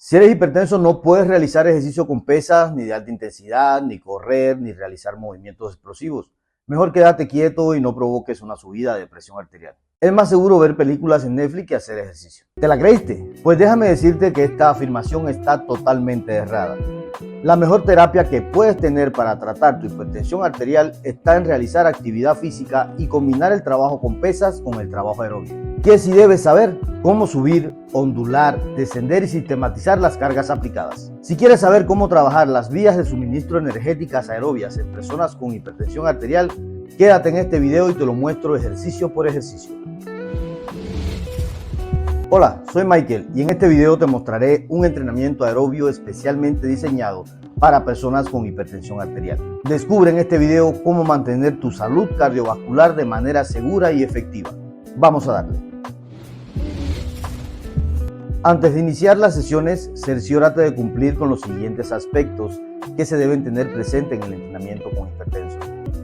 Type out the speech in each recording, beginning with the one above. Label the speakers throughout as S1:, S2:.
S1: Si eres hipertenso no puedes realizar ejercicio con pesas, ni de alta intensidad, ni correr, ni realizar movimientos explosivos. Mejor quédate quieto y no provoques una subida de presión arterial. Es más seguro ver películas en Netflix que hacer ejercicio. ¿Te la creíste? Pues déjame decirte que esta afirmación está totalmente errada. La mejor terapia que puedes tener para tratar tu hipertensión arterial está en realizar actividad física y combinar el trabajo con pesas con el trabajo aeróbico. ¿Qué si debes saber? Cómo subir, ondular, descender y sistematizar las cargas aplicadas. Si quieres saber cómo trabajar las vías de suministro energéticas aerobias en personas con hipertensión arterial, quédate en este video y te lo muestro ejercicio por ejercicio. Hola, soy Michael y en este video te mostraré un entrenamiento aerobio especialmente diseñado para personas con hipertensión arterial. Descubre en este video cómo mantener tu salud cardiovascular de manera segura y efectiva. Vamos a darle. Antes de iniciar las sesiones, cerciórate de cumplir con los siguientes aspectos que se deben tener presente en el entrenamiento con hipertenso.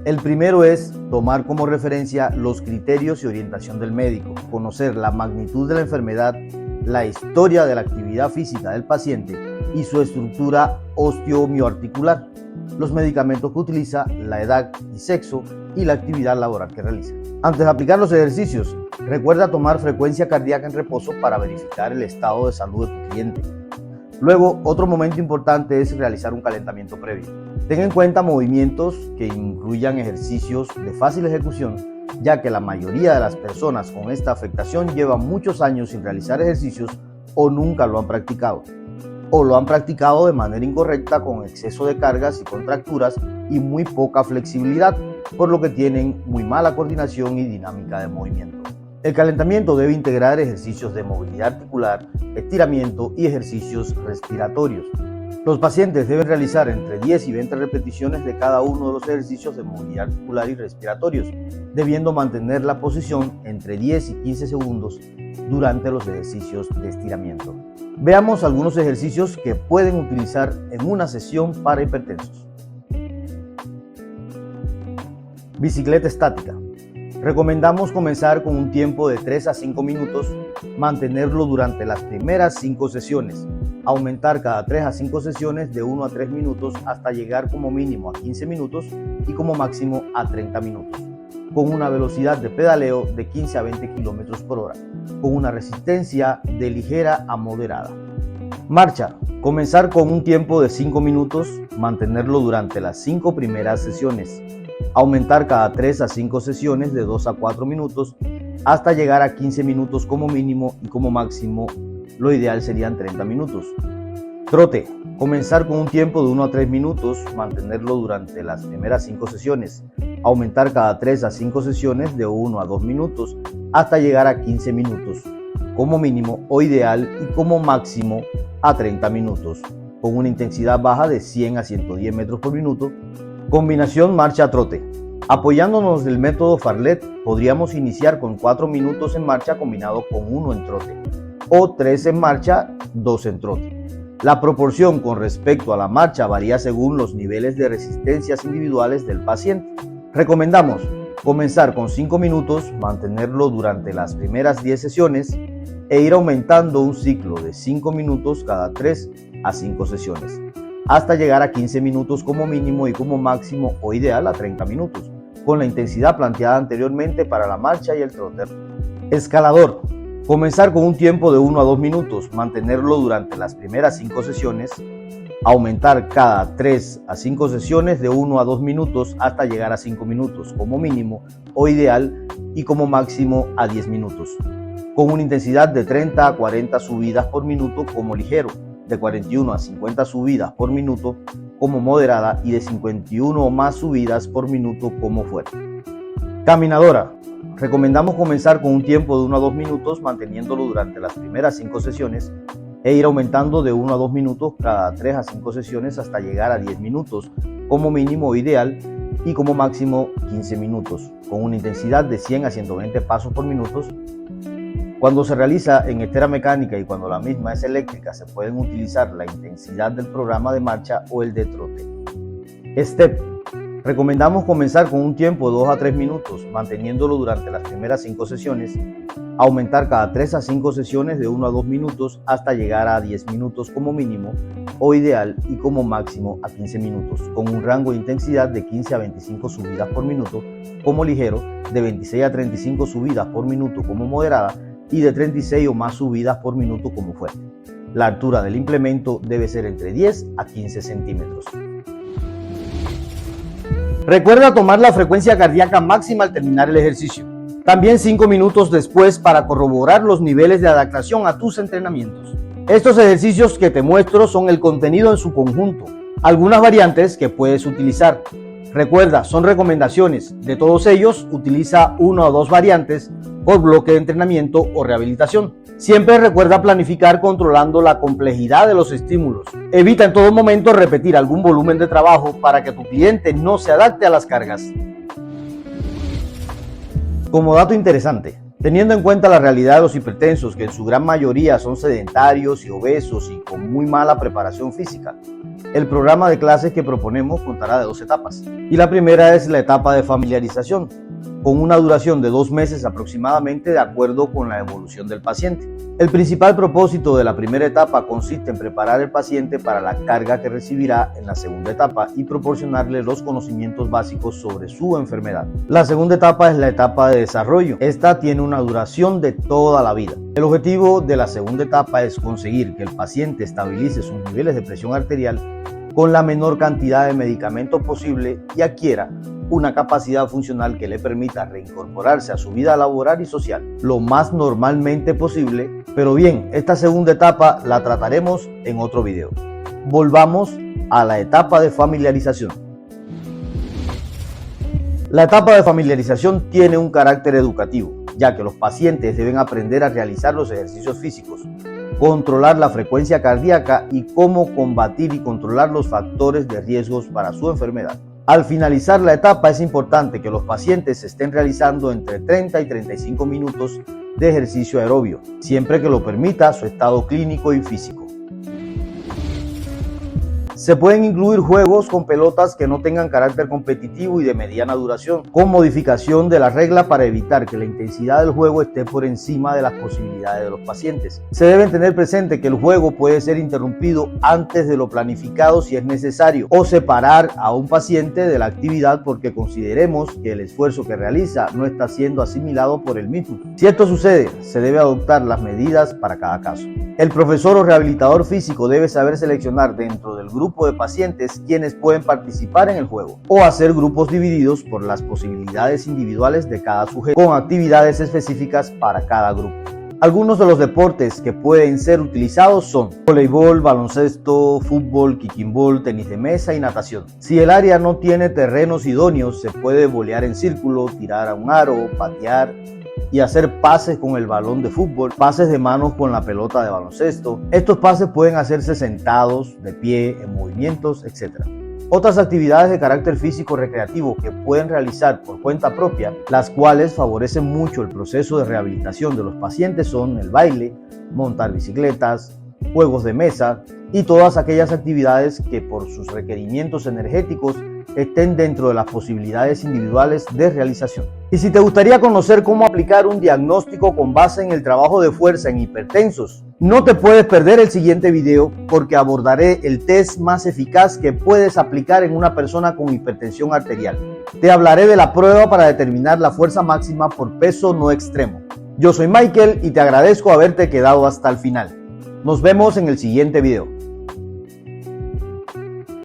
S1: El primero es tomar como referencia los criterios y orientación del médico, conocer la magnitud de la enfermedad, la historia de la actividad física del paciente y su estructura osteomioarticular, los medicamentos que utiliza, la edad y sexo y la actividad laboral que realiza. Antes de aplicar los ejercicios, recuerda tomar frecuencia cardíaca en reposo para verificar el estado de salud de tu cliente. Luego, otro momento importante es realizar un calentamiento previo. Ten en cuenta movimientos que incluyan ejercicios de fácil ejecución, ya que la mayoría de las personas con esta afectación llevan muchos años sin realizar ejercicios o nunca lo han practicado, o lo han practicado de manera incorrecta con exceso de cargas y contracturas y muy poca flexibilidad, por lo que tienen muy mala coordinación y dinámica de movimiento. El calentamiento debe integrar ejercicios de movilidad articular, estiramiento y ejercicios respiratorios. Los pacientes deben realizar entre 10 y 20 repeticiones de cada uno de los ejercicios de movilidad articular y respiratorios, debiendo mantener la posición entre 10 y 15 segundos durante los ejercicios de estiramiento. Veamos algunos ejercicios que pueden utilizar en una sesión para hipertensos. Bicicleta estática. Recomendamos comenzar con un tiempo de 3 a 5 minutos, mantenerlo durante las primeras 5 sesiones, aumentar cada 3 a 5 sesiones de 1 a 3 minutos hasta llegar como mínimo a 15 minutos y como máximo a 30 minutos, con una velocidad de pedaleo de 15 a 20 km por hora, con una resistencia de ligera a moderada. Marcha. Comenzar con un tiempo de 5 minutos, mantenerlo durante las 5 primeras sesiones, aumentar cada 3 a 5 sesiones de 2 a 4 minutos hasta llegar a 15 minutos como mínimo y como máximo lo ideal serían 30 minutos. Trote. Comenzar con un tiempo de 1 a 3 minutos, mantenerlo durante las primeras 5 sesiones, aumentar cada 3 a 5 sesiones de 1 a 2 minutos hasta llegar a 15 minutos como mínimo o ideal y como máximo a 30 minutos, con una intensidad baja de 100 a 110 metros por minuto. Combinación marcha-trote. Apoyándonos del método Farlet, podríamos iniciar con 4 minutos en marcha combinado con 1 en trote, o 3 en marcha, 2 en trote. La proporción con respecto a la marcha varía según los niveles de resistencias individuales del paciente. Recomendamos comenzar con 5 minutos, mantenerlo durante las primeras 10 sesiones e ir aumentando un ciclo de 5 minutos cada 3 a 5 sesiones, hasta llegar a 15 minutos como mínimo y como máximo o ideal a 30 minutos, con la intensidad planteada anteriormente para la marcha y el trote. Escalador. Comenzar con un tiempo de 1 a 2 minutos, mantenerlo durante las primeras 5 sesiones, aumentar cada 3 a 5 sesiones de 1 a 2 minutos hasta llegar a 5 minutos como mínimo o ideal y como máximo a 10 minutos, con una intensidad de 30 a 40 subidas por minuto como ligero, de 41 a 50 subidas por minuto como moderada y de 51 o más subidas por minuto como fuerte. Caminadora. Recomendamos comenzar con un tiempo de 1 a 2 minutos, manteniéndolo durante las primeras 5 sesiones e ir aumentando de 1 a 2 minutos cada 3 a 5 sesiones hasta llegar a 10 minutos como mínimo ideal y como máximo 15 minutos, con una intensidad de 100 a 120 pasos por minuto. Cuando se realiza en estera mecánica y cuando la misma es eléctrica, se pueden utilizar la intensidad del programa de marcha o el de trote. Step. Recomendamos comenzar con un tiempo de 2 a 3 minutos, manteniéndolo durante las primeras 5 sesiones, aumentar cada 3 a 5 sesiones de 1 a 2 minutos hasta llegar a 10 minutos como mínimo o ideal y como máximo a 15 minutos, con un rango de intensidad de 15 a 25 subidas por minuto como ligero, de 26 a 35 subidas por minuto como moderada y de 36 o más subidas por minuto como fuerte. La altura del implemento debe ser entre 10 a 15 centímetros. Recuerda tomar la frecuencia cardíaca máxima al terminar el ejercicio. También 5 minutos después para corroborar los niveles de adaptación a tus entrenamientos. Estos ejercicios que te muestro son el contenido en su conjunto. Algunas variantes que puedes utilizar. Recuerda, son recomendaciones. De todos ellos, utiliza 1 o 2 variantes por bloque de entrenamiento o rehabilitación. Siempre recuerda planificar controlando la complejidad de los estímulos. Evita en todo momento repetir algún volumen de trabajo para que tu cliente no se adapte a las cargas. Como dato interesante, teniendo en cuenta la realidad de los hipertensos, que en su gran mayoría son sedentarios y obesos y con muy mala preparación física, el programa de clases que proponemos contará de 2 etapas. Y la primera es la etapa de familiarización, con una duración de 2 meses aproximadamente de acuerdo con la evolución del paciente. El principal propósito de la primera etapa consiste en preparar al paciente para la carga que recibirá en la segunda etapa y proporcionarle los conocimientos básicos sobre su enfermedad. La segunda etapa es la etapa de desarrollo. Esta tiene una duración de toda la vida. El objetivo de la segunda etapa es conseguir que el paciente estabilice sus niveles de presión arterial con la menor cantidad de medicamentos posible y adquiera una capacidad funcional que le permita reincorporarse a su vida laboral y social lo más normalmente posible. Pero bien, esta segunda etapa la trataremos en otro video. Volvamos a la etapa de familiarización. La etapa de familiarización tiene un carácter educativo, ya que los pacientes deben aprender a realizar los ejercicios físicos, controlar la frecuencia cardíaca y cómo combatir y controlar los factores de riesgos para su enfermedad. Al finalizar la etapa es importante que los pacientes estén realizando entre 30 y 35 minutos de ejercicio aerobio, siempre que lo permita su estado clínico y físico. Se pueden incluir juegos con pelotas que no tengan carácter competitivo y de mediana duración, con modificación de la regla para evitar que la intensidad del juego esté por encima de las posibilidades de los pacientes. Se deben tener presente que el juego puede ser interrumpido antes de lo planificado si es necesario, o separar a un paciente de la actividad porque consideremos que el esfuerzo que realiza no está siendo asimilado por el mismo. Si esto sucede, se debe adoptar las medidas para cada caso. El profesor o rehabilitador físico debe saber seleccionar dentro del grupo de pacientes quienes pueden participar en el juego o hacer grupos divididos por las posibilidades individuales de cada sujeto con actividades específicas para cada grupo. Algunos de los deportes que pueden ser utilizados son voleibol, baloncesto, fútbol, kicking ball, tenis de mesa y natación. Si el área no tiene terrenos idóneos, se puede volear en círculo, tirar a un aro, patear y hacer pases con el balón de fútbol, pases de manos con la pelota de baloncesto. Estos pases pueden hacerse sentados, de pie, en movimientos, etc. Otras actividades de carácter físico recreativo que pueden realizar por cuenta propia, las cuales favorecen mucho el proceso de rehabilitación de los pacientes, son el baile, montar bicicletas, juegos de mesa y todas aquellas actividades que por sus requerimientos energéticos estén dentro de las posibilidades individuales de realización. Y si te gustaría conocer cómo aplicar un diagnóstico con base en el trabajo de fuerza en hipertensos, no te puedes perder el siguiente video porque abordaré el test más eficaz que puedes aplicar en una persona con hipertensión arterial. Te hablaré de la prueba para determinar la fuerza máxima por peso no extremo. Yo soy Michael y te agradezco haberte quedado hasta el final. Nos vemos en el siguiente video.